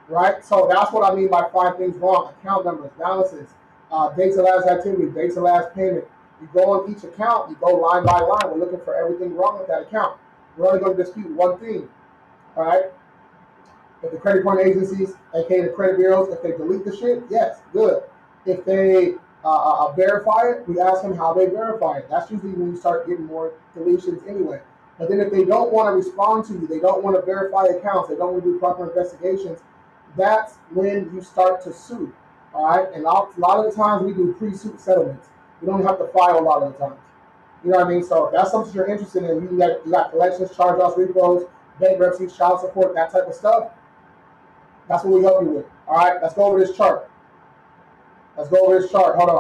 right? So that's what I mean by find things wrong. Account numbers, balances, dates of last activity, dates of last payment. You go on each account, you go line by line. We're looking for everything wrong with that account. We're only going to dispute one thing, all right? If the credit card agencies, aka the credit bureaus, if they delete the shit, yes, good. If they verify it, we ask them how they verify it. That's usually when you start getting more deletions anyway. But then if they don't want to respond to you, they don't want to verify accounts, they don't want to do proper investigations, that's when you start to sue. All right, and a lot of the times we do pre-suit settlements. We don't have to file a lot of the times. You know what I mean? So if that's something you're interested in, you got collections, charge-offs, repos, bankruptcy, child support, that type of stuff. That's what we help you with. All right, let's go over this chart. Let's go over this chart. Hold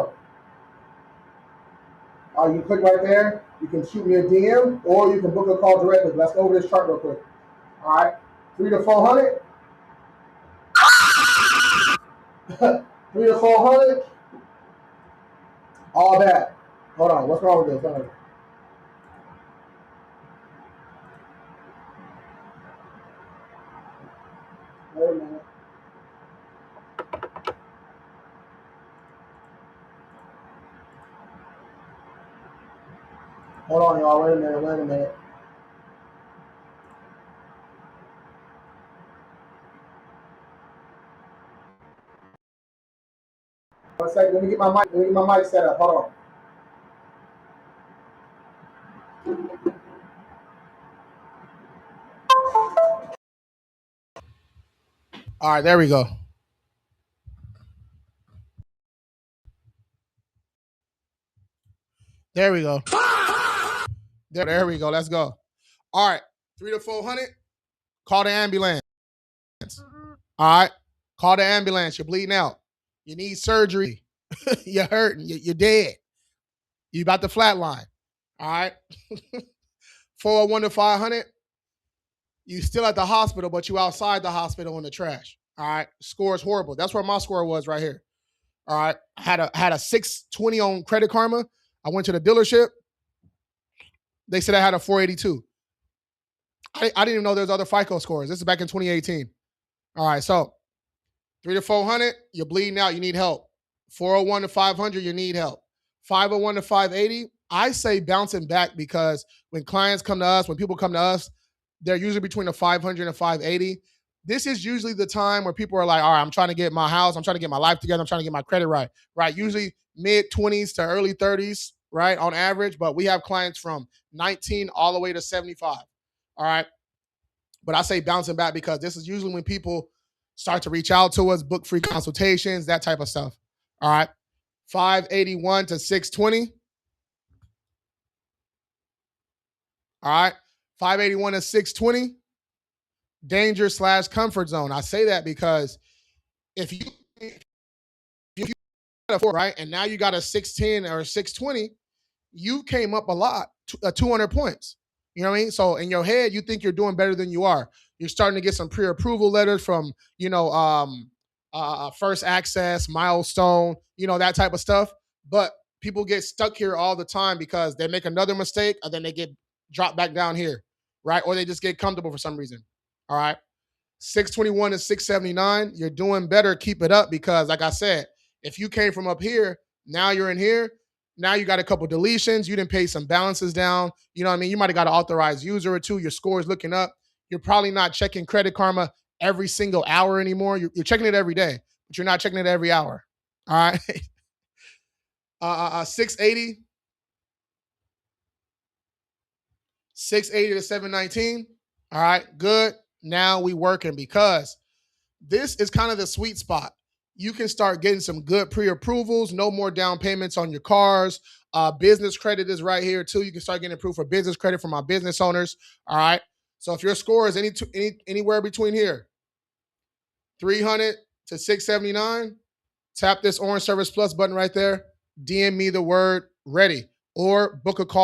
on. You can click right there. You can shoot me a DM or you can book a call directly. Let's go over this chart real quick. All right, 3 to 400. 3 to 400. All that. Hold on. What's wrong with this? Hold on. Wait a minute. Hold on, y'all. Wait a minute. Wait a minute. One second. Let me get my mic. Let me get my mic set up. Hold on. All right, there we go. There we go. There we go. Let's go. All right, 3 to 400. Call the ambulance. All right, call the ambulance. You're bleeding out. You need surgery. You're hurting. You're dead. You about to flatline. All right. 401 to 500. You still at the hospital, but you outside the hospital in the trash. All right. Score is horrible. That's where my score was right here. All right. I had a 620 on Credit Karma. I went to the dealership. They said I had a 482. I didn't even know there's other FICO scores. This is back in 2018. All right. So 3 to 400, you're bleeding out. You need help. 401 to 500, you need help. 501 to 580, I say bouncing back because when clients come to us, when people come to us, they're usually between the 500 and 580. This is usually the time where people are like, all right, I'm trying to get my house, I'm trying to get my life together, I'm trying to get my credit right, right? Usually mid 20s to early 30s, right, on average, but we have clients from 19 all the way to 75, all right? But I say bouncing back because this is usually when people start to reach out to us, book free consultations, that type of stuff, all right? 581 to 620. All right. 581 to 620. Danger / comfort zone. I say that because if you right, and now you got a 610 or a 620, you came up a lot, 200 points. You know what I mean? So in your head, you think you're doing better than you are. You're starting to get some pre-approval letters from, first access, milestone, that type of stuff. But people get stuck here all the time because they make another mistake and then they get dropped back down here, right? Or they just get comfortable for some reason. All right. 621 to 679, you're doing better. Keep it up because, like I said, if you came from up here, now you're in here. Now you got a couple deletions. You didn't pay some balances down. You know what I mean? You might have got an authorized user or two. Your score is looking up. You're probably not checking Credit Karma every single hour anymore. You're checking it every day, but you're not checking it every hour. All right. 680. 680 to 719. All right, good. Now we working because this is kind of the sweet spot. You can start getting some good pre-approvals, no more down payments on your cars. Business credit is right here too. You can start getting approved for business credit from my business owners. All right. So if your score is anywhere between here, 300 to 679, tap this Orange Service Plus button right there. DM me the word ready or book a call.